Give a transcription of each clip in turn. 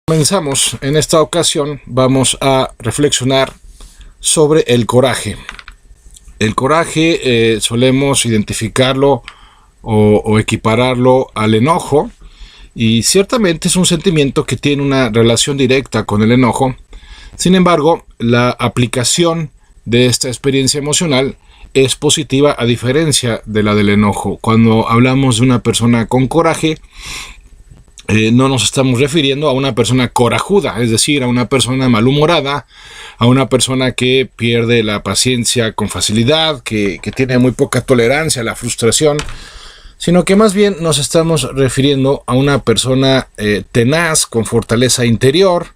Comenzamos. En esta ocasión vamos a reflexionar sobre el coraje. El coraje solemos identificarlo o equipararlo al enojo, y ciertamente es un sentimiento que tiene una relación directa con el enojo. Sin embargo, la aplicación de esta experiencia emocional es positiva a diferencia de la del enojo. Cuando hablamos de una persona con coraje, no nos estamos refiriendo a una persona corajuda, es decir, a una persona malhumorada, a una persona que pierde la paciencia con facilidad, que tiene muy poca tolerancia a la frustración, sino que más bien nos estamos refiriendo a una persona tenaz, con fortaleza interior,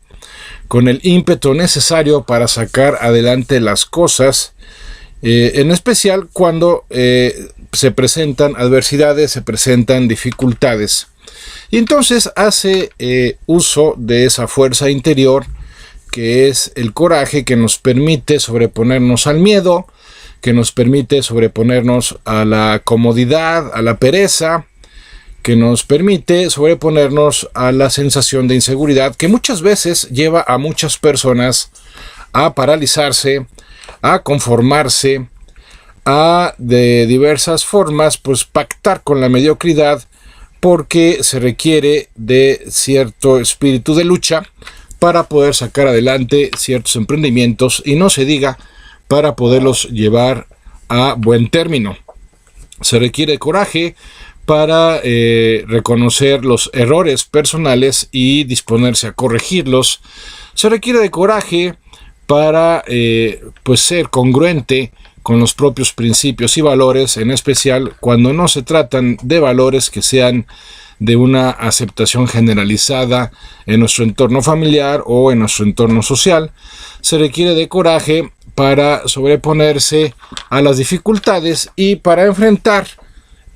con el ímpetu necesario para sacar adelante las cosas, en especial cuando se presentan adversidades, se presentan dificultades. Y entonces hace uso de esa fuerza interior que es el coraje, que nos permite sobreponernos al miedo, que nos permite sobreponernos a la comodidad, a la pereza, que nos permite sobreponernos a la sensación de inseguridad que muchas veces lleva a muchas personas a paralizarse, a conformarse, a de diversas formas pues pactar con la mediocridad, porque se requiere de cierto espíritu de lucha para poder sacar adelante ciertos emprendimientos, y no se diga para poderlos llevar a buen término. Se requiere coraje para reconocer los errores personales y disponerse a corregirlos. Se requiere de coraje para pues ser congruente con los propios principios y valores, en especial cuando no se tratan de valores que sean de una aceptación generalizada en nuestro entorno familiar o en nuestro entorno social. Se requiere de coraje para sobreponerse a las dificultades y para enfrentar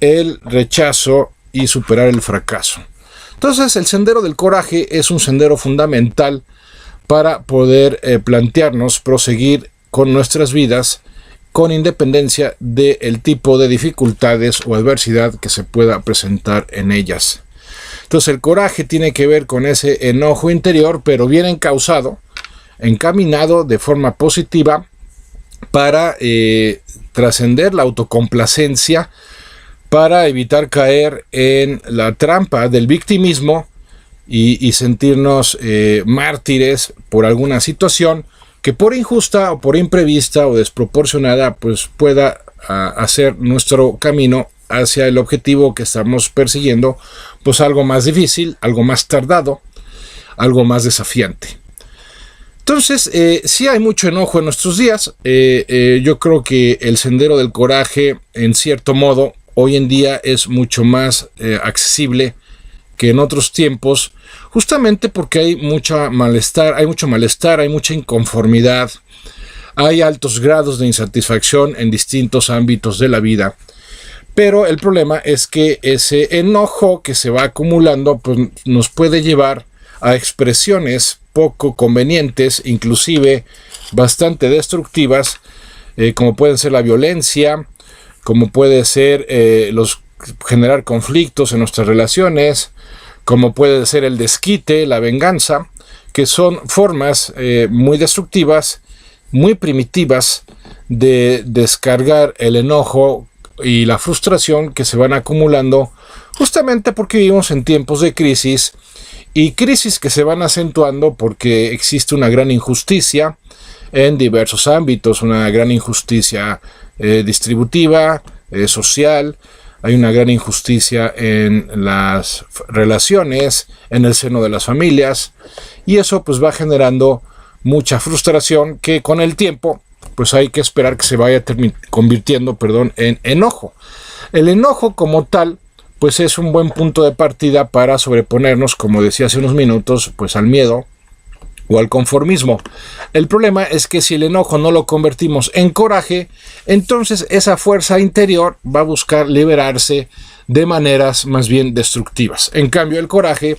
el rechazo y superar el fracaso. Entonces, el sendero del coraje es un sendero fundamental para poder plantearnos proseguir con nuestras vidas con independencia del tipo de dificultades o adversidad que se pueda presentar en ellas. Entonces el coraje tiene que ver con ese enojo interior, pero bien encauzado, encaminado de forma positiva para trascender la autocomplacencia, para evitar caer en la trampa del victimismo y sentirnos mártires por alguna situación que por injusta o por imprevista o desproporcionada pues pueda hacer nuestro camino hacia el objetivo que estamos persiguiendo pues algo más difícil, algo más tardado, algo más desafiante. Entonces, sí hay mucho enojo en nuestros días. Yo creo que el sendero del coraje, en cierto modo, hoy en día es mucho más accesible que en otros tiempos, justamente porque hay mucho malestar, hay mucha inconformidad, hay altos grados de insatisfacción en distintos ámbitos de la vida. Pero el problema es que ese enojo que se va acumulando pues, nos puede llevar a expresiones poco convenientes, inclusive bastante destructivas, como pueden ser la violencia, como puede ser generar conflictos en nuestras relaciones, como puede ser el desquite, la venganza, que son formas muy destructivas, muy primitivas de descargar el enojo y la frustración que se van acumulando justamente porque vivimos en tiempos de crisis, y crisis que se van acentuando porque existe una gran injusticia en diversos ámbitos, una gran injusticia distributiva, social. Hay una gran injusticia en las relaciones, en el seno de las familias, y eso pues va generando mucha frustración que con el tiempo pues hay que esperar que se vaya convirtiendo en enojo. El enojo como tal pues es un buen punto de partida para sobreponernos, como decía hace unos minutos, pues al miedo o al conformismo. El problema es que si el enojo no lo convertimos en coraje, entonces esa fuerza interior va a buscar liberarse de maneras más bien destructivas. En cambio, el coraje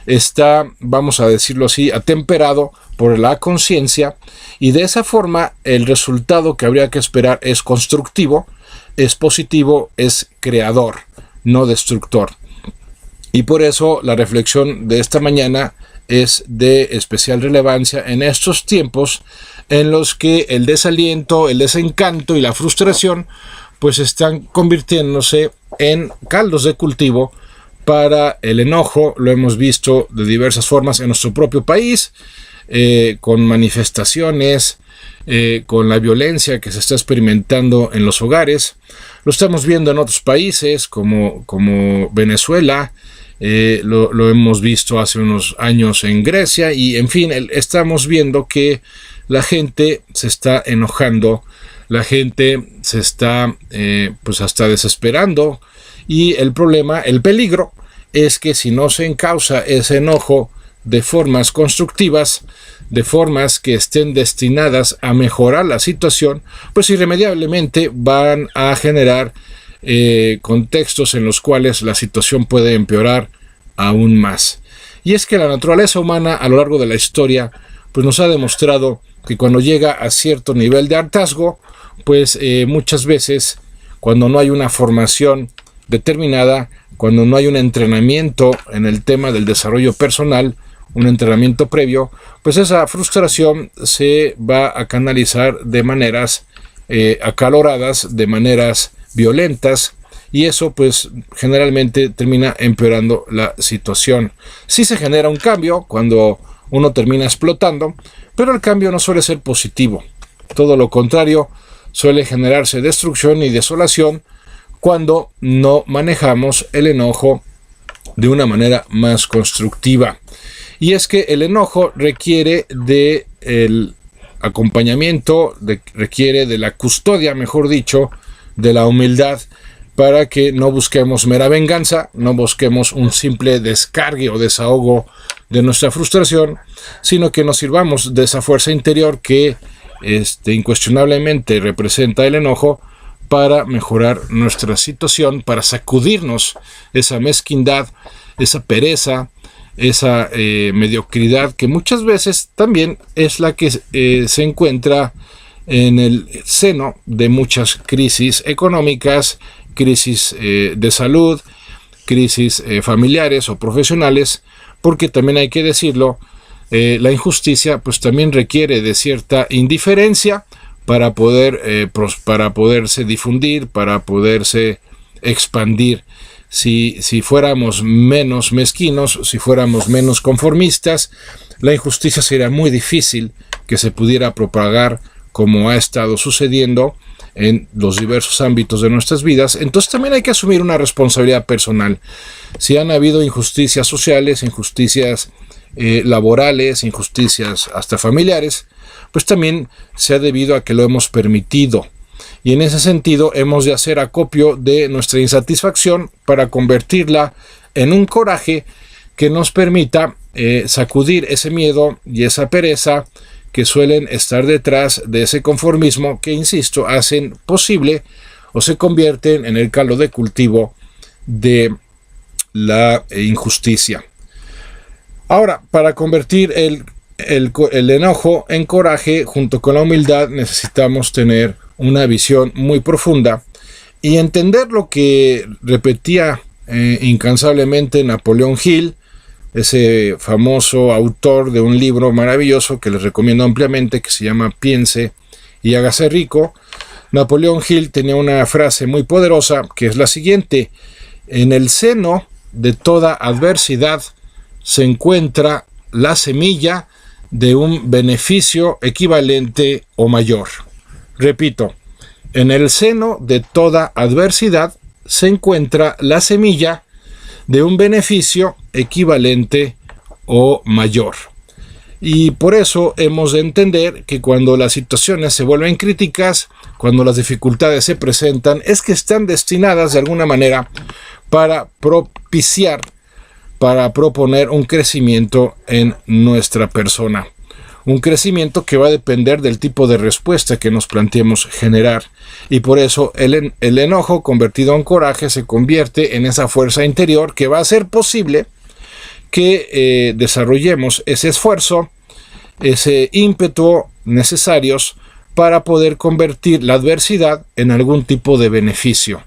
está, vamos a decirlo así, atemperado por la conciencia, y de esa forma el resultado que habría que esperar es constructivo, es positivo, es creador, no destructor. Y por eso la reflexión de esta mañana es de especial relevancia en estos tiempos en los que el desaliento, el desencanto y la frustración pues están convirtiéndose en caldos de cultivo para el enojo. Lo hemos visto de diversas formas en nuestro propio país, con manifestaciones, con la violencia que se está experimentando en los hogares. Lo estamos viendo en otros países como Venezuela, lo hemos visto hace unos años en Grecia y en fin, estamos viendo que la gente se está enojando, la gente se está pues hasta desesperando, y el problema, el peligro es que si no se encausa ese enojo de formas constructivas, de formas que estén destinadas a mejorar la situación, pues irremediablemente van a generar contextos en los cuales la situación puede empeorar aún más. Y es que la naturaleza humana a lo largo de la historia pues nos ha demostrado que cuando llega a cierto nivel de hartazgo, pues muchas veces cuando no hay una formación determinada, cuando no hay un entrenamiento en el tema del desarrollo personal, un entrenamiento previo, pues esa frustración se va a canalizar de maneras acaloradas, de maneras violentas, y eso pues generalmente termina empeorando la situación. Sí se genera un cambio cuando uno termina explotando, pero el cambio no suele ser positivo. Todo lo contrario, suele generarse destrucción y desolación cuando no manejamos el enojo de una manera más constructiva. Y es que el enojo requiere de el acompañamiento, requiere de la custodia, mejor dicho, de la humildad, para que no busquemos mera venganza, no busquemos un simple descargue o desahogo de nuestra frustración, sino que nos sirvamos de esa fuerza interior que incuestionablemente representa el enojo para mejorar nuestra situación, para sacudirnos esa mezquindad, esa pereza, esa mediocridad que muchas veces también es la que se encuentra en el seno de muchas crisis económicas, crisis de salud, crisis familiares o profesionales, porque también hay que decirlo, la injusticia pues también requiere de cierta indiferencia para poderse difundir, para poderse expandir. Si fuéramos menos mezquinos, si fuéramos menos conformistas, la injusticia sería muy difícil que se pudiera propagar como ha estado sucediendo en los diversos ámbitos de nuestras vidas. Entonces también hay que asumir una responsabilidad personal. Si han habido injusticias sociales, injusticias laborales, injusticias hasta familiares, pues también se ha debido a que lo hemos permitido. Y en ese sentido hemos de hacer acopio de nuestra insatisfacción para convertirla en un coraje que nos permita sacudir ese miedo y esa pereza que suelen estar detrás de ese conformismo que, insisto, hacen posible o se convierten en el caldo de cultivo de la injusticia. Ahora, para convertir el enojo en coraje junto con la humildad, necesitamos tener una visión muy profunda y entender lo que repetía incansablemente Napoleón Hill, ese famoso autor de un libro maravilloso que les recomiendo ampliamente, que se llama Piense y hágase rico. Napoleón Hill tenía una frase muy poderosa que es la siguiente: en el seno de toda adversidad se encuentra la semilla de un beneficio equivalente o mayor. Repito, en el seno de toda adversidad se encuentra la semilla de un beneficio equivalente o mayor. Y por eso hemos de entender que cuando las situaciones se vuelven críticas, cuando las dificultades se presentan, es que están destinadas de alguna manera para propiciar, para proponer un crecimiento en nuestra persona. Un crecimiento que va a depender del tipo de respuesta que nos planteemos generar. Y por eso el enojo convertido en coraje se convierte en esa fuerza interior que va a hacer posible que desarrollemos ese esfuerzo, ese ímpetu necesarios para poder convertir la adversidad en algún tipo de beneficio.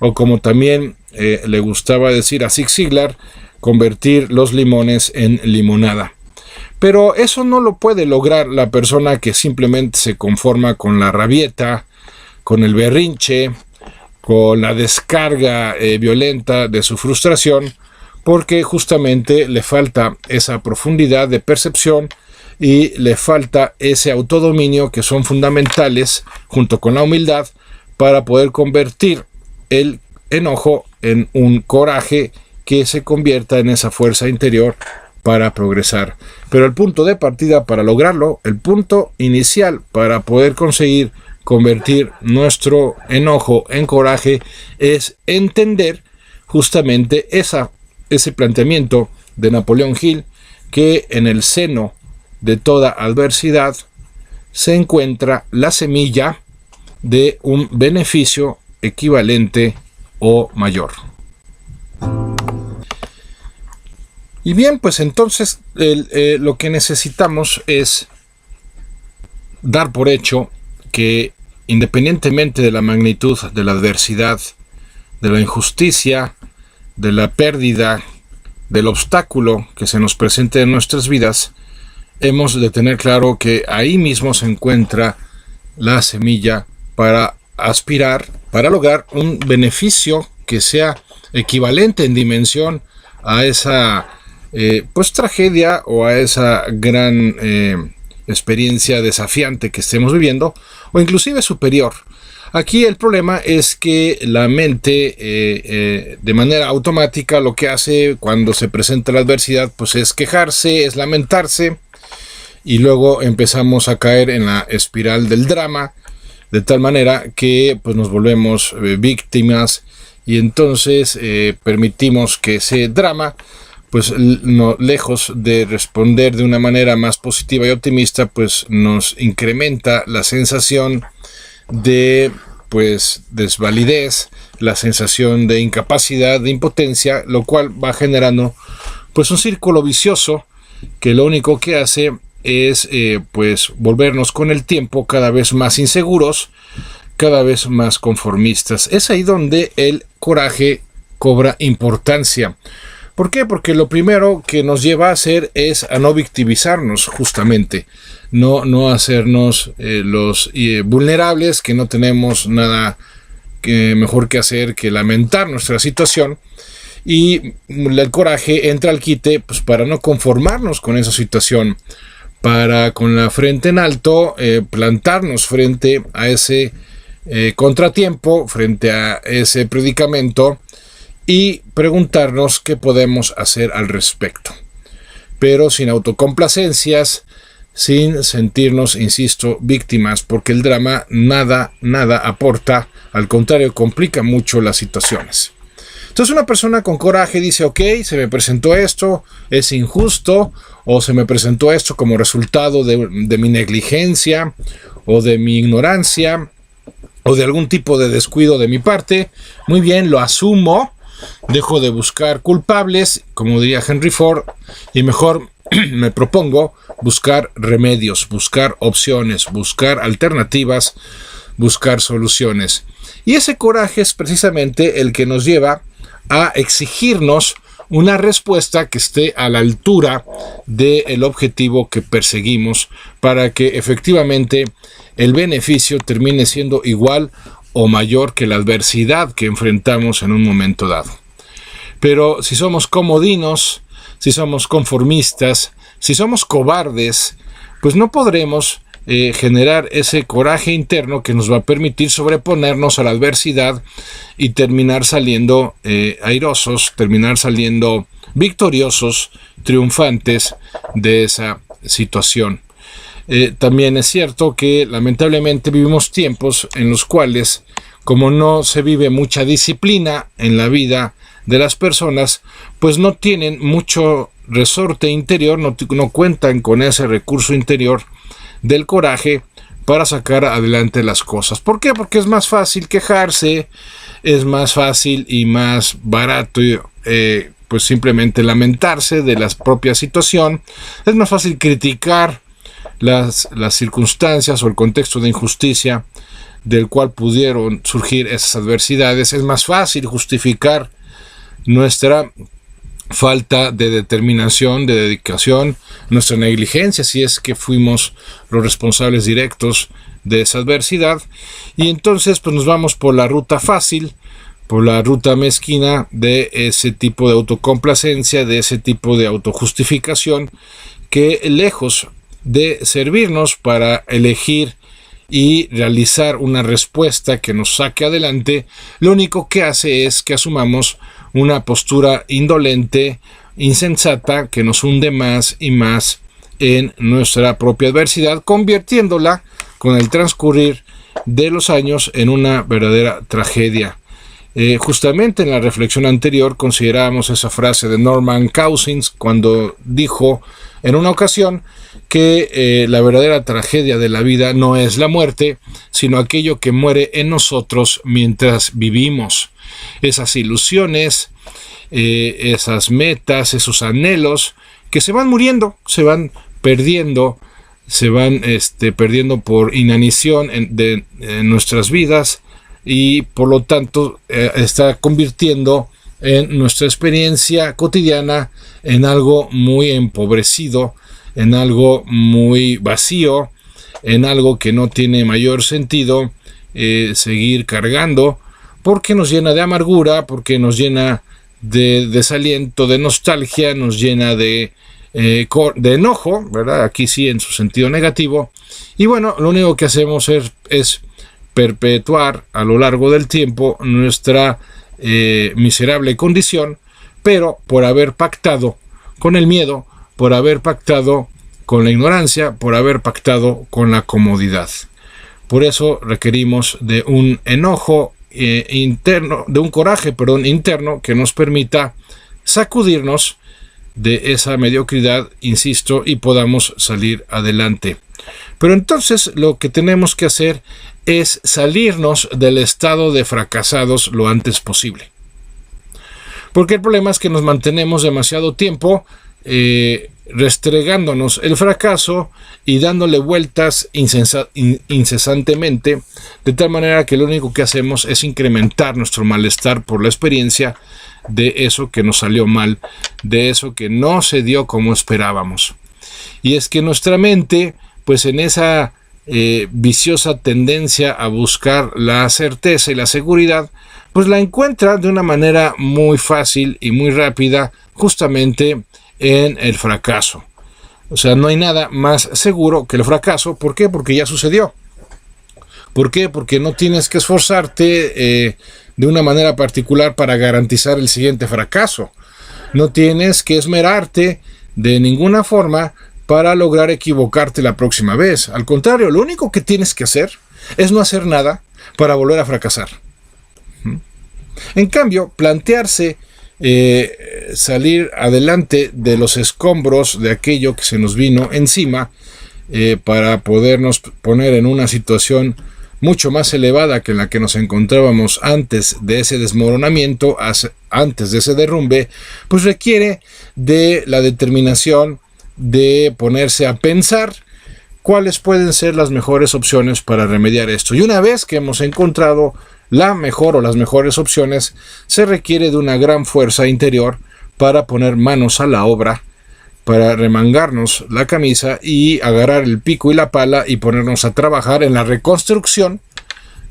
O como también le gustaba decir a Zig Ziglar, convertir los limones en limonada. Pero eso no lo puede lograr la persona que simplemente se conforma con la rabieta, con el berrinche, con la descarga violenta de su frustración, porque justamente le falta esa profundidad de percepción y le falta ese autodominio que son fundamentales, junto con la humildad, para poder convertir el enojo en un coraje que se convierta en esa fuerza interior para progresar. Pero el punto de partida para lograrlo, el punto inicial para poder conseguir convertir nuestro enojo en coraje, es entender justamente ese planteamiento de Napoleón Hill, que en el seno de toda adversidad se encuentra la semilla de un beneficio equivalente o mayor. Y bien, pues entonces lo que necesitamos es dar por hecho que, independientemente de la magnitud de la adversidad, de la injusticia, de la pérdida, del obstáculo que se nos presente en nuestras vidas, hemos de tener claro que ahí mismo se encuentra la semilla para aspirar, para lograr un beneficio que sea equivalente en dimensión a esa tragedia o a esa gran experiencia desafiante que estemos viviendo, o inclusive superior. Aquí el problema es que la mente de manera automática lo que hace cuando se presenta la adversidad pues es quejarse, es lamentarse, y luego empezamos a caer en la espiral del drama, de tal manera que pues nos volvemos víctimas, y entonces permitimos que ese drama, pues no, lejos de responder de una manera más positiva y optimista, pues nos incrementa la sensación de pues desvalidez, la sensación de incapacidad, de impotencia, lo cual va generando pues un círculo vicioso que lo único que hace es pues volvernos con el tiempo cada vez más inseguros, cada vez más conformistas. Es ahí donde el coraje cobra importancia. ¿Por qué? Porque lo primero que nos lleva a hacer es a no victimizarnos, justamente, no hacernos los vulnerables, que no tenemos nada mejor que hacer que lamentar nuestra situación, y el coraje entra al quite pues para no conformarnos con esa situación, para con la frente en alto plantarnos frente a ese contratiempo, frente a ese predicamento, y preguntarnos qué podemos hacer al respecto, pero sin autocomplacencias, sin sentirnos, insisto, víctimas, porque el drama nada aporta, al contrario, complica mucho las situaciones. Entonces una persona con coraje dice, ok, se me presentó esto, es injusto, o se me presentó esto como resultado de mi negligencia, o de mi ignorancia, o de algún tipo de descuido de mi parte. Muy bien, lo asumo, dejo de buscar culpables, como diría Henry Ford, y mejor me propongo buscar remedios, buscar opciones, buscar alternativas, buscar soluciones. Y ese coraje es precisamente el que nos lleva a exigirnos una respuesta que esté a la altura del objetivo que perseguimos, para que efectivamente el beneficio termine siendo igual o mayor que la adversidad que enfrentamos en un momento dado. Pero si somos comodinos, si somos conformistas, si somos cobardes, pues no podremos generar ese coraje interno que nos va a permitir sobreponernos a la adversidad y terminar saliendo airosos, terminar saliendo victoriosos, triunfantes de esa situación. También es cierto que lamentablemente vivimos tiempos en los cuales, como no se vive mucha disciplina en la vida de las personas, pues no tienen mucho resorte interior, no cuentan con ese recurso interior del coraje para sacar adelante las cosas. ¿Por qué? Porque es más fácil quejarse, es más fácil y más barato pues simplemente lamentarse de la propia situación, es más fácil criticar las circunstancias o el contexto de injusticia del cual pudieron surgir esas adversidades, es más fácil justificar nuestra falta de determinación, de dedicación, nuestra negligencia si es que fuimos los responsables directos de esa adversidad, y entonces pues nos vamos por la ruta fácil, por la ruta mezquina de ese tipo de autocomplacencia, de ese tipo de autojustificación, que lejos de servirnos para elegir y realizar una respuesta que nos saque adelante, lo único que hace es que asumamos una postura indolente, insensata, que nos hunde más y más en nuestra propia adversidad, convirtiéndola con el transcurrir de los años en una verdadera tragedia. Justamente en la reflexión anterior considerábamos esa frase de Norman Cousins cuando dijo en una ocasión que la verdadera tragedia de la vida no es la muerte, sino aquello que muere en nosotros mientras vivimos. Esas ilusiones, esas metas, esos anhelos que se van muriendo, se van perdiendo, perdiendo por inanición en nuestras vidas, y por lo tanto está convirtiendo en nuestra experiencia cotidiana en algo muy empobrecido, en algo muy vacío, en algo que no tiene mayor sentido seguir cargando, porque nos llena de amargura, porque nos llena de desaliento, de nostalgia, nos llena de enojo, ¿verdad? Aquí sí en su sentido negativo. Y bueno, lo único que hacemos es perpetuar a lo largo del tiempo nuestra miserable condición, pero por haber pactado con el miedo, por haber pactado con la ignorancia, por haber pactado con la comodidad. Por eso requerimos de un enojo interno, de un coraje, interno, que nos permita sacudirnos de esa mediocridad, insisto, y podamos salir adelante. Pero entonces lo que tenemos que hacer es salirnos del estado de fracasados lo antes posible. Porque el problema es que nos mantenemos demasiado tiempo restregándonos el fracaso y dándole vueltas incesantemente, de tal manera que lo único que hacemos es incrementar nuestro malestar por la experiencia de eso que nos salió mal, de eso que no se dio como esperábamos. Y es que nuestra mente, pues en esa viciosa tendencia a buscar la certeza y la seguridad, pues la encuentra de una manera muy fácil y muy rápida justamente en el fracaso. O sea, no hay nada más seguro que el fracaso. ¿Por qué? Porque ya sucedió. ¿Por qué? Porque no tienes que esforzarte de una manera particular para garantizar el siguiente fracaso. No tienes que esmerarte de ninguna forma para lograr equivocarte la próxima vez. Al contrario, lo único que tienes que hacer es no hacer nada para volver a fracasar. En cambio, plantearse salir adelante de los escombros de aquello que se nos vino encima para podernos poner en una situación mucho más elevada que en la que nos encontrábamos antes de ese desmoronamiento, antes de ese derrumbe, pues requiere de la determinación de ponerse a pensar cuáles pueden ser las mejores opciones para remediar esto. Y una vez que hemos encontrado la mejor o las mejores opciones, se requiere de una gran fuerza interior para poner manos a la obra, para remangarnos la camisa y agarrar el pico y la pala y ponernos a trabajar en la reconstrucción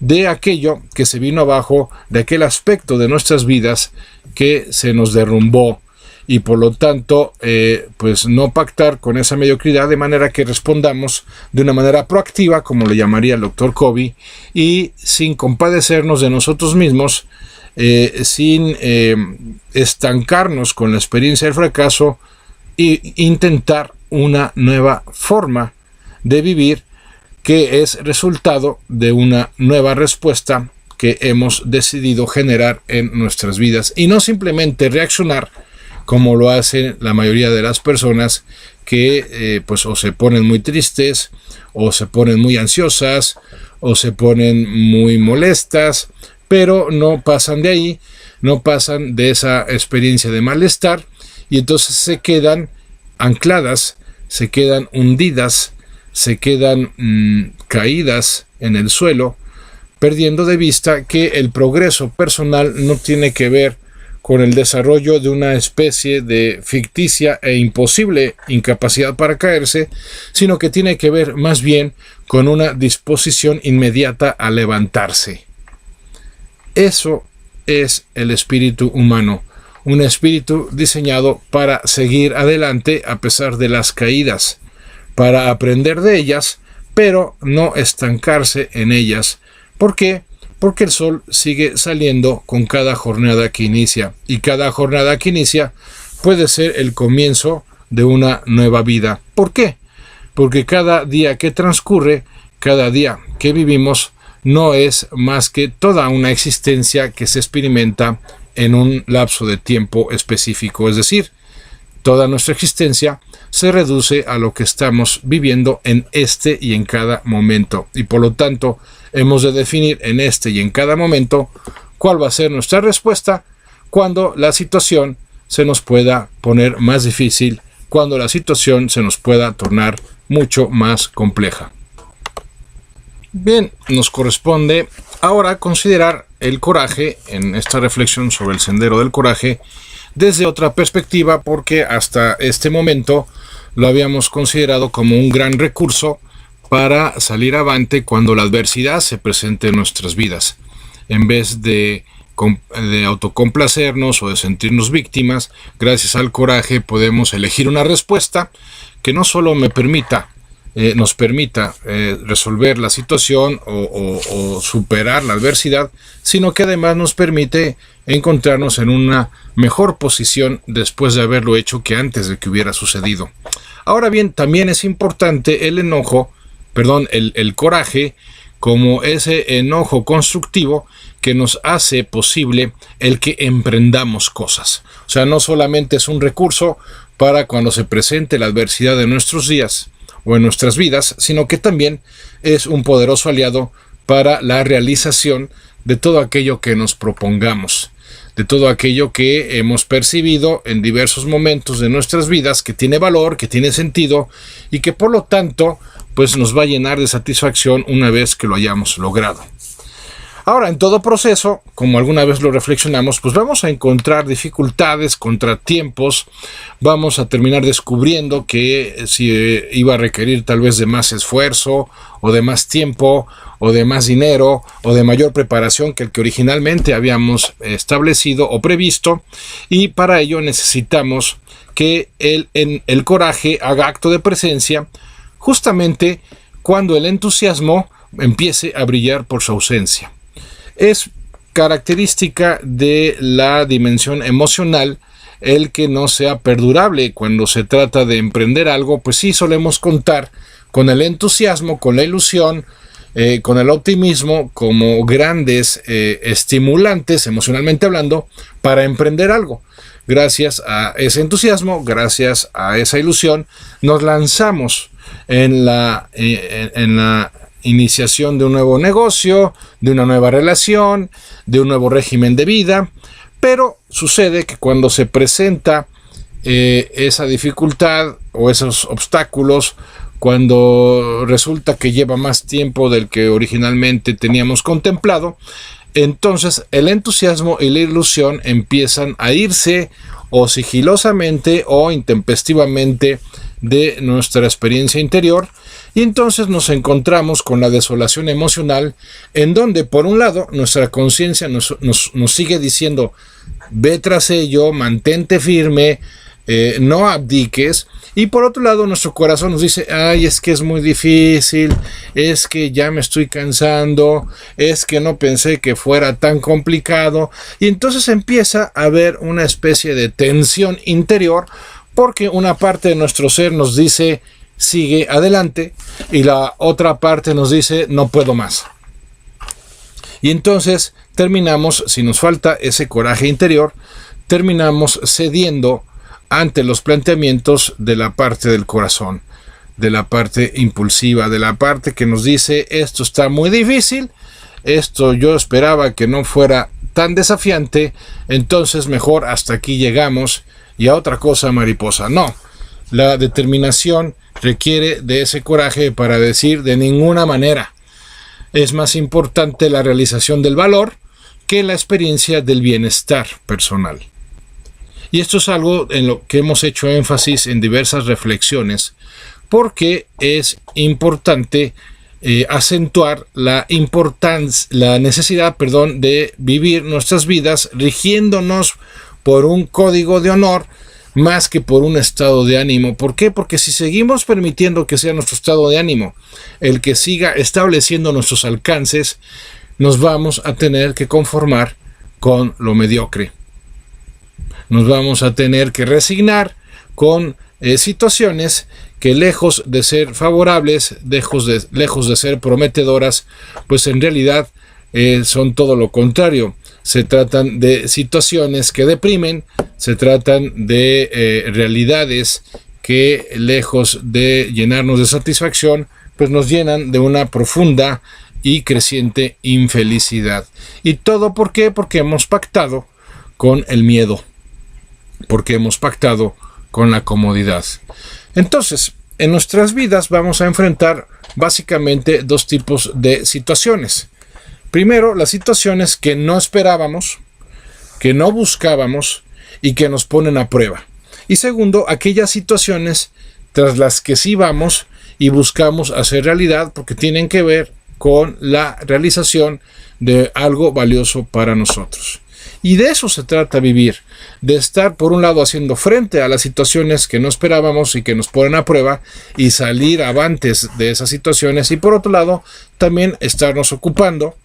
de aquello que se vino abajo, de aquel aspecto de nuestras vidas que se nos derrumbó, y por lo tanto pues no pactar con esa mediocridad, de manera que respondamos de una manera proactiva, como le llamaría el doctor Covey, y sin compadecernos de nosotros mismos, sin estancarnos con la experiencia del fracaso, e intentar una nueva forma de vivir que es resultado de una nueva respuesta que hemos decidido generar en nuestras vidas, y no simplemente reaccionar como lo hacen la mayoría de las personas que pues o se ponen muy tristes, o se ponen muy ansiosas, o se ponen muy molestas, pero no pasan de ahí, no pasan de esa experiencia de malestar, y entonces se quedan ancladas, se quedan hundidas, se quedan caídas en el suelo, perdiendo de vista que el progreso personal no tiene que ver con el desarrollo de una especie de ficticia e imposible incapacidad para caerse, sino que tiene que ver más bien con una disposición inmediata a levantarse. Eso es el espíritu humano, un espíritu diseñado para seguir adelante a pesar de las caídas, para aprender de ellas, pero no estancarse en ellas. ¿Por qué? Porque el sol sigue saliendo con cada jornada que inicia, y cada jornada que inicia puede ser el comienzo de una nueva vida. ¿Por qué? Porque cada día que transcurre, cada día que vivimos, no es más que toda una existencia que se experimenta en un lapso de tiempo específico, es decir, toda nuestra existencia se reduce a lo que estamos viviendo en este y en cada momento, y por lo tanto hemos de definir en este y en cada momento cuál va a ser nuestra respuesta cuando la situación se nos pueda poner más difícil, cuando la situación se nos pueda tornar mucho más compleja. Bien, nos corresponde ahora considerar el coraje en esta reflexión sobre el sendero del coraje desde otra perspectiva, porque hasta este momento lo habíamos considerado como un gran recurso para salir avante cuando la adversidad se presente en nuestras vidas. En vez de autocomplacernos o de sentirnos víctimas, gracias al coraje podemos elegir una respuesta que no solo nos permita resolver la situación o superar la adversidad, sino que además nos permite encontrarnos en una mejor posición después de haberlo hecho que antes de que hubiera sucedido. Ahora bien, también es importante el coraje como ese enojo constructivo que nos hace posible el que emprendamos cosas. O sea, no solamente es un recurso para cuando se presente la adversidad en nuestros días o en nuestras vidas, sino que también es un poderoso aliado para la realización de todo aquello que nos propongamos, de todo aquello que hemos percibido en diversos momentos de nuestras vidas, que tiene valor, que tiene sentido y que por lo tanto pues nos va a llenar de satisfacción una vez que lo hayamos logrado. Ahora, en todo proceso, como alguna vez lo reflexionamos, pues vamos a encontrar dificultades, contratiempos, vamos a terminar descubriendo que si iba a requerir tal vez de más esfuerzo, o de más tiempo, o de más dinero, o de mayor preparación que el que originalmente habíamos establecido o previsto, y para ello necesitamos que el coraje haga acto de presencia, justamente cuando el entusiasmo empiece a brillar por su ausencia. Es característica de la dimensión emocional el que no sea perdurable. Cuando se trata de emprender algo, pues sí solemos contar con el entusiasmo, con la ilusión, con el optimismo como grandes estimulantes, emocionalmente hablando, para emprender algo. Gracias a ese entusiasmo, gracias a esa ilusión, nos lanzamos en la iniciación de un nuevo negocio, de una nueva relación, de un nuevo régimen de vida, pero sucede que cuando se presenta esa dificultad o esos obstáculos, cuando resulta que lleva más tiempo del que originalmente teníamos contemplado, entonces el entusiasmo y la ilusión empiezan a irse o sigilosamente o intempestivamente de nuestra experiencia interior, y entonces nos encontramos con la desolación emocional, en donde por un lado nuestra conciencia nos sigue diciendo: ve tras ello, mantente firme, no abdiques, y por otro lado nuestro corazón nos dice: ay, es que es muy difícil, es que ya me estoy cansando, es que no pensé que fuera tan complicado, y entonces empieza a haber una especie de tensión interior, porque una parte de nuestro ser nos dice: sigue adelante, y la otra parte nos dice: no puedo más. Y entonces terminamos, si nos falta ese coraje interior, terminamos cediendo ante los planteamientos de la parte del corazón, de la parte impulsiva, de la parte que nos dice: esto está muy difícil, esto yo esperaba que no fuera tan desafiante, entonces mejor hasta aquí llegamos y a otra cosa, mariposa. No, la determinación requiere de ese coraje para decir: de ninguna manera. Es más importante la realización del valor que la experiencia del bienestar personal. Y esto es algo en lo que hemos hecho énfasis en diversas reflexiones, porque es importante acentuar la necesidad, de vivir nuestras vidas rigiéndonos por un código de honor más que por un estado de ánimo. ¿Por qué? Porque si seguimos permitiendo que sea nuestro estado de ánimo el que siga estableciendo nuestros alcances, nos vamos a tener que conformar con lo mediocre. Nos vamos a tener que resignar con situaciones que, lejos de ser favorables, lejos de ser prometedoras, pues en realidad son todo lo contrario. Se tratan de situaciones que deprimen, se tratan de realidades que, lejos de llenarnos de satisfacción, pues nos llenan de una profunda y creciente infelicidad. ¿Y todo por qué? Porque hemos pactado con el miedo, porque hemos pactado con la comodidad. Entonces, en nuestras vidas vamos a enfrentar básicamente dos tipos de situaciones. Primero, las situaciones que no esperábamos, que no buscábamos y que nos ponen a prueba. Y segundo, aquellas situaciones tras las que sí vamos y buscamos hacer realidad porque tienen que ver con la realización de algo valioso para nosotros. Y de eso se trata vivir, de estar por un lado haciendo frente a las situaciones que no esperábamos y que nos ponen a prueba y salir avantes de esas situaciones, y por otro lado también estarnos ocupando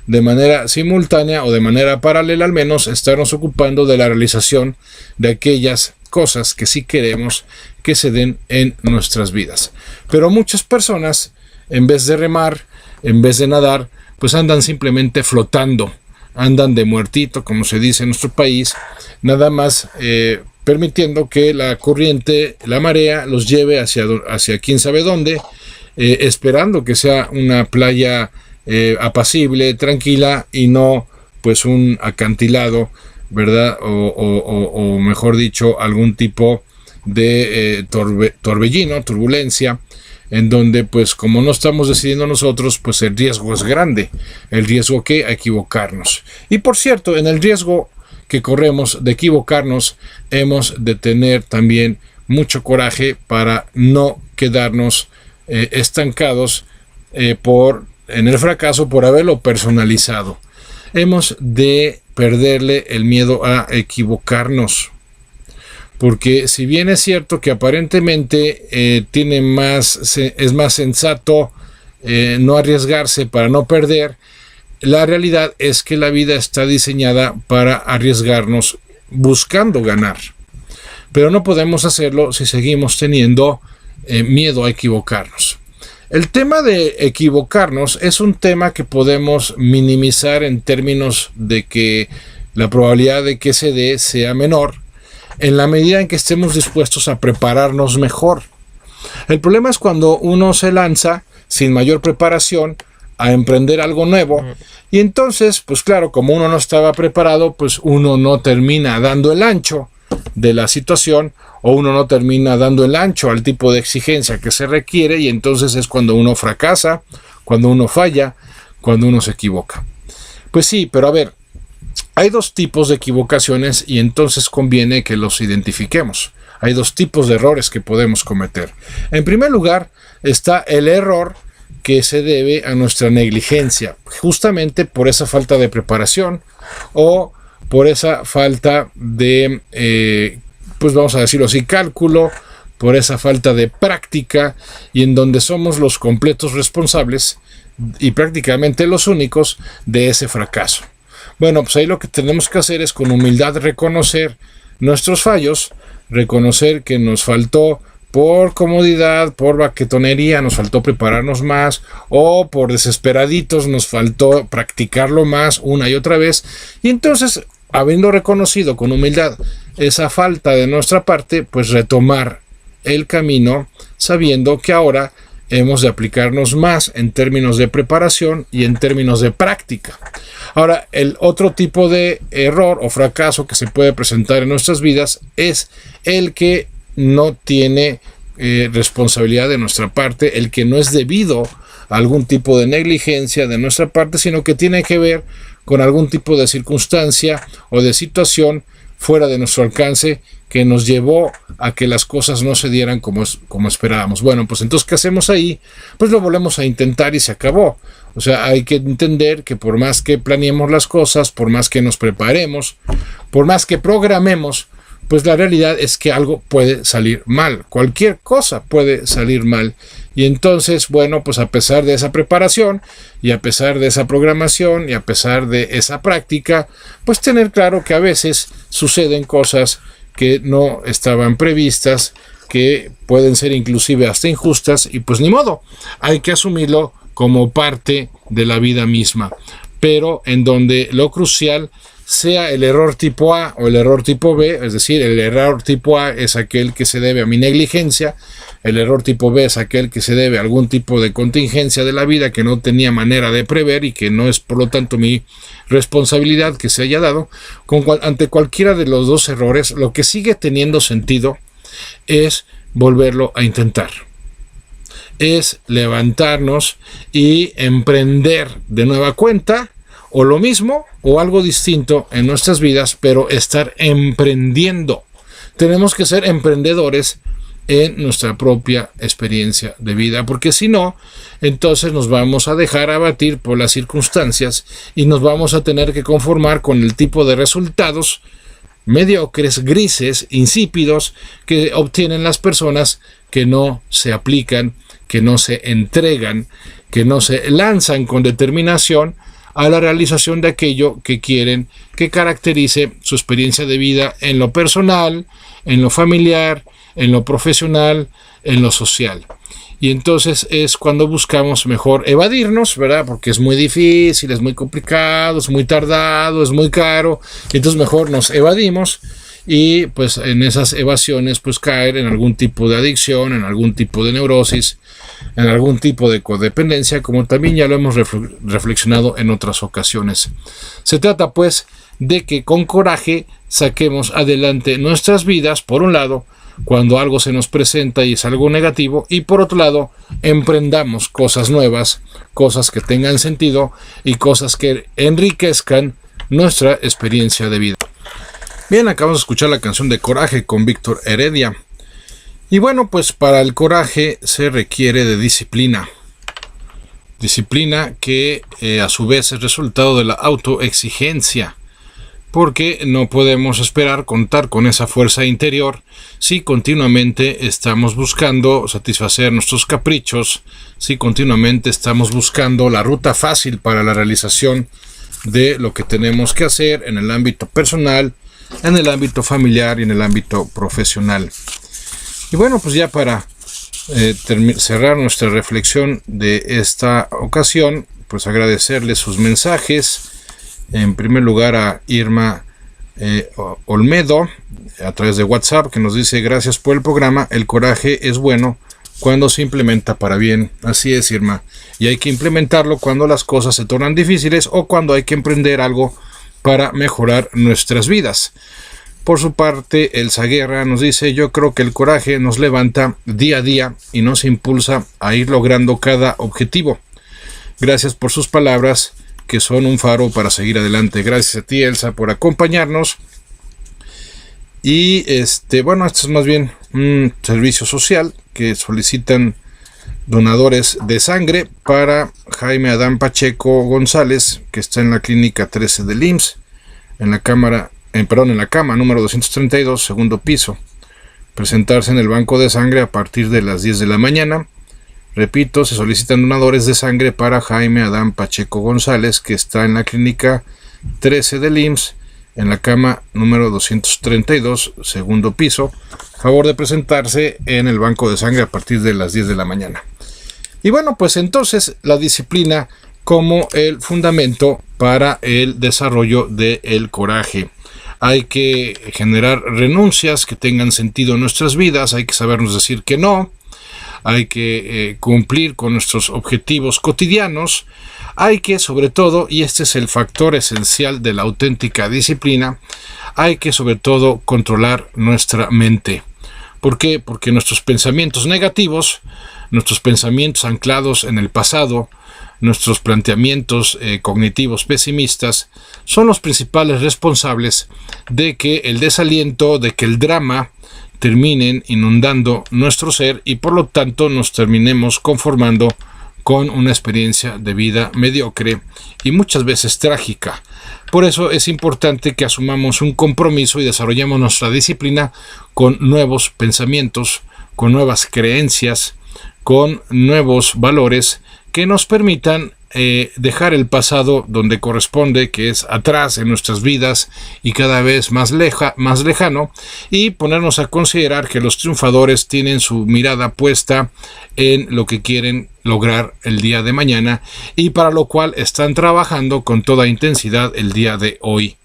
de manera simultánea o de manera paralela, al menos estarnos ocupando de la realización de aquellas cosas que sí queremos que se den en nuestras vidas. Pero muchas personas, en vez de remar, en vez de nadar, pues andan simplemente flotando, andan de muertito, como se dice en nuestro país, nada más permitiendo que la corriente, la marea, los lleve hacia quién sabe dónde, esperando que sea una playa apacible, tranquila, y no pues un acantilado, ¿verdad? O mejor dicho, algún tipo de torbellino, turbulencia, en donde pues como no estamos decidiendo nosotros, pues el riesgo es grande, el riesgo que a equivocarnos. Y por cierto, en el riesgo que corremos de equivocarnos, hemos de tener también mucho coraje para no quedarnos estancados en el fracaso por haberlo personalizado. Hemos de perderle el miedo a equivocarnos. Porque si bien es cierto que aparentemente es más sensato no arriesgarse para no perder, la realidad es que la vida está diseñada para arriesgarnos buscando ganar. Pero no podemos hacerlo si seguimos teniendo miedo a equivocarnos. El tema de equivocarnos es un tema que podemos minimizar en términos de que la probabilidad de que se dé sea menor, en la medida en que estemos dispuestos a prepararnos mejor. El problema es cuando uno se lanza sin mayor preparación a emprender algo nuevo, y entonces, pues claro, como uno no estaba preparado, pues uno no termina dando el ancho de la situación, o uno no termina dando el ancho al tipo de exigencia que se requiere, y entonces es cuando uno fracasa, cuando uno falla, cuando uno se equivoca. Pues sí, pero a ver, hay dos tipos de equivocaciones y entonces conviene que los identifiquemos. Hay dos tipos de errores que podemos cometer. En primer lugar está el error que se debe a nuestra negligencia, justamente por esa falta de preparación o por esa falta de, pues vamos a decirlo así, cálculo, por esa falta de práctica, y en donde somos los completos responsables y prácticamente los únicos de ese fracaso. Bueno, pues ahí lo que tenemos que hacer es con humildad reconocer nuestros fallos, reconocer que nos faltó por comodidad, por baquetonería, nos faltó prepararnos más, o por desesperaditos nos faltó practicarlo más una y otra vez, y entonces, habiendo reconocido con humildad esa falta de nuestra parte, pues retomar el camino sabiendo que ahora hemos de aplicarnos más en términos de preparación y en términos de práctica. Ahora, el otro tipo de error o fracaso que se puede presentar en nuestras vidas es el que no tiene responsabilidad de nuestra parte, el que no es debido a algún tipo de negligencia de nuestra parte, sino que tiene que ver con algún tipo de circunstancia o de situación fuera de nuestro alcance que nos llevó a que las cosas no se dieran como esperábamos. Bueno, pues entonces, ¿qué hacemos ahí? Pues lo volvemos a intentar y se acabó. O sea, hay que entender que por más que planeemos las cosas, por más que nos preparemos, por más que programemos, pues la realidad es que algo puede salir mal. Cualquier cosa puede salir mal. Y entonces, bueno, pues a pesar de esa preparación y a pesar de esa programación y a pesar de esa práctica, pues tener claro que a veces suceden cosas que no estaban previstas, que pueden ser inclusive hasta injustas, y pues ni modo, hay que asumirlo como parte de la vida misma, pero en donde lo crucial sea el error tipo A o el error tipo B, es decir, el error tipo A es aquel que se debe a mi negligencia, el error tipo B es aquel que se debe a algún tipo de contingencia de la vida que no tenía manera de prever y que no es por lo tanto mi responsabilidad que se haya dado. Ante cualquiera de los dos errores, lo que sigue teniendo sentido es volverlo a intentar. Es levantarnos y emprender de nueva cuenta, o lo mismo o algo distinto en nuestras vidas, pero estar emprendiendo. Tenemos que ser emprendedores en nuestra propia experiencia de vida, porque si no, entonces nos vamos a dejar abatir por las circunstancias y nos vamos a tener que conformar con el tipo de resultados mediocres, grises, insípidos que obtienen las personas que no se aplican, que no se entregan, que no se lanzan con determinación a la realización de aquello que quieren que caracterice su experiencia de vida en lo personal, en lo familiar, en lo profesional, en lo social. Y entonces es cuando buscamos mejor evadirnos, ¿verdad? Porque es muy difícil, es muy complicado, es muy tardado, es muy caro. Y entonces mejor nos evadimos y pues en esas evasiones pues caer en algún tipo de adicción, en algún tipo de neurosis, en algún tipo de codependencia, como también ya lo hemos reflexionado en otras ocasiones. Se trata pues de que con coraje saquemos adelante nuestras vidas, por un lado, cuando algo se nos presenta y es algo negativo, y por otro lado, emprendamos cosas nuevas, cosas que tengan sentido y cosas que enriquezcan nuestra experiencia de vida. Bien, acabamos de escuchar la canción de Coraje con Víctor Heredia. Y bueno, pues para el coraje se requiere de disciplina. Disciplina que a su vez es resultado de la autoexigencia, porque no podemos esperar contar con esa fuerza interior si continuamente estamos buscando satisfacer nuestros caprichos, si continuamente estamos buscando la ruta fácil para la realización de lo que tenemos que hacer en el ámbito personal, en el ámbito familiar y en el ámbito profesional. Y bueno, pues ya para cerrar nuestra reflexión de esta ocasión, pues agradecerles sus mensajes. En primer lugar a Irma Olmedo a través de WhatsApp, que nos dice: gracias por el programa, el coraje es bueno cuando se implementa para bien. Así es, Irma, y hay que implementarlo cuando las cosas se tornan difíciles o cuando hay que emprender algo para mejorar nuestras vidas. Por su parte, Elsa Guerra nos dice: yo creo que el coraje nos levanta día a día y nos impulsa a ir logrando cada objetivo. Gracias por sus palabras, que son un faro para seguir adelante. Gracias a ti, Elsa, por acompañarnos. Y bueno, esto es más bien un servicio social que solicitan donadores de sangre para Jaime Adán Pacheco González, que está en la clínica 13 del IMSS, en la cama número 232, segundo piso. Presentarse en el banco de sangre a partir de las 10 de la mañana. Repito, se solicitan donadores de sangre para Jaime Adán Pacheco González, que está en la clínica 13 del IMSS, en la cama número 232, segundo piso. Favor de presentarse en el banco de sangre a partir de las 10 de la mañana. Y bueno, pues entonces la disciplina como el fundamento para el desarrollo del coraje. Hay que generar renuncias que tengan sentido en nuestras vidas, hay que sabernos decir que no, hay que cumplir con nuestros objetivos cotidianos, hay que, sobre todo, y este es el factor esencial de la auténtica disciplina, hay que sobre todo controlar nuestra mente. ¿Por qué? Porque nuestros pensamientos negativos nuestros pensamientos anclados en el pasado, nuestros planteamientos cognitivos pesimistas, son los principales responsables de que el desaliento, de que el drama terminen inundando nuestro ser y por lo tanto nos terminemos conformando con una experiencia de vida mediocre y muchas veces trágica. Por eso es importante que asumamos un compromiso y desarrollemos nuestra disciplina con nuevos pensamientos, con nuevas creencias, con nuevos valores que nos permitan dejar el pasado donde corresponde, que es atrás en nuestras vidas y cada vez más lejano, y ponernos a considerar que los triunfadores tienen su mirada puesta en lo que quieren lograr el día de mañana y para lo cual están trabajando con toda intensidad el día de hoy.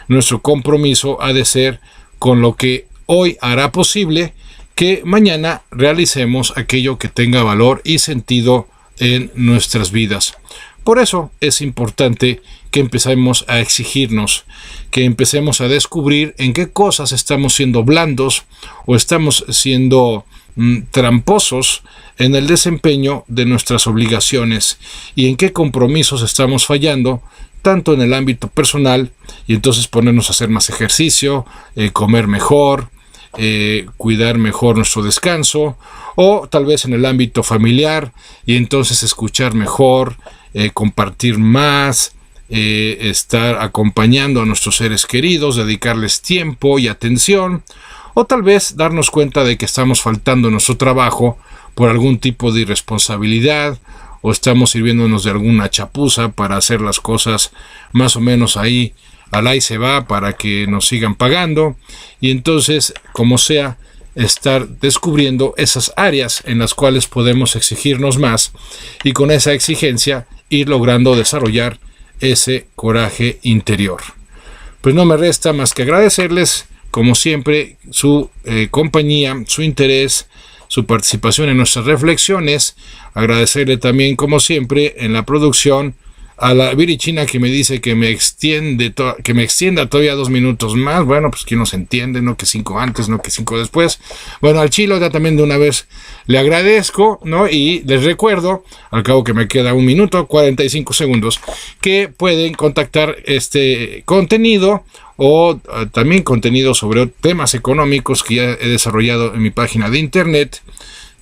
Nuestro compromiso ha de ser con lo que hoy hará posible que mañana realicemos aquello que tenga valor y sentido en nuestras vidas. Por eso es importante que empecemos a exigirnos, que empecemos a descubrir en qué cosas estamos siendo blandos o estamos siendo tramposos en el desempeño de nuestras obligaciones y en qué compromisos estamos fallando, tanto en el ámbito personal, y entonces ponernos a hacer más ejercicio, comer mejor, cuidar mejor nuestro descanso, o tal vez en el ámbito familiar y entonces escuchar mejor, compartir más, estar acompañando a nuestros seres queridos, dedicarles tiempo y atención, o tal vez darnos cuenta de que estamos faltando en nuestro trabajo por algún tipo de irresponsabilidad o estamos sirviéndonos de alguna chapuza para hacer las cosas más o menos ahí se va para que nos sigan pagando, y entonces, como sea, estar descubriendo esas áreas en las cuales podemos exigirnos más y con esa exigencia ir logrando desarrollar ese coraje interior. Pues no me resta más que agradecerles, como siempre, su compañía, su interés, su participación en nuestras reflexiones. Agradecerle también, como siempre, en la producción a la Virichina, que me dice que me extienda todavía 2 minutos más. Bueno, pues que no se entiende, no que 5 antes, no que 5 después. Bueno, al Chilo ya también de una vez le agradezco, ¿no? Y les recuerdo, al cabo que me queda 1 minuto 45 segundos, que pueden contactar este contenido o también contenido sobre temas económicos que ya he desarrollado en mi página de internet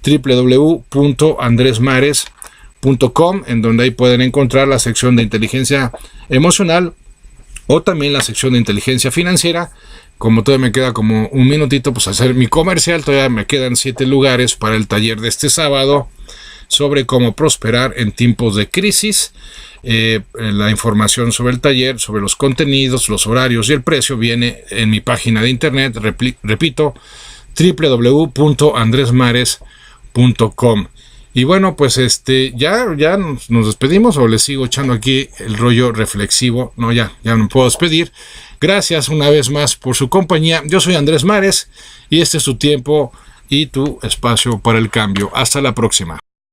www.andresmares.com, en donde ahí pueden encontrar la sección de inteligencia emocional o también la sección de inteligencia financiera. Como todavía me queda como 1 minutito, pues hacer mi comercial, todavía me quedan 7 lugares para el taller de este sábado sobre cómo prosperar en tiempos de crisis. La información sobre el taller, sobre los contenidos, los horarios y el precio viene en mi página de internet, repito, www.andresmares.com. Y bueno, pues ya nos despedimos, o les sigo echando aquí el rollo reflexivo. No, ya no puedo despedir. Gracias una vez más por su compañía. Yo soy Andrés Mares y este es tu tiempo y tu espacio para el cambio. Hasta la próxima.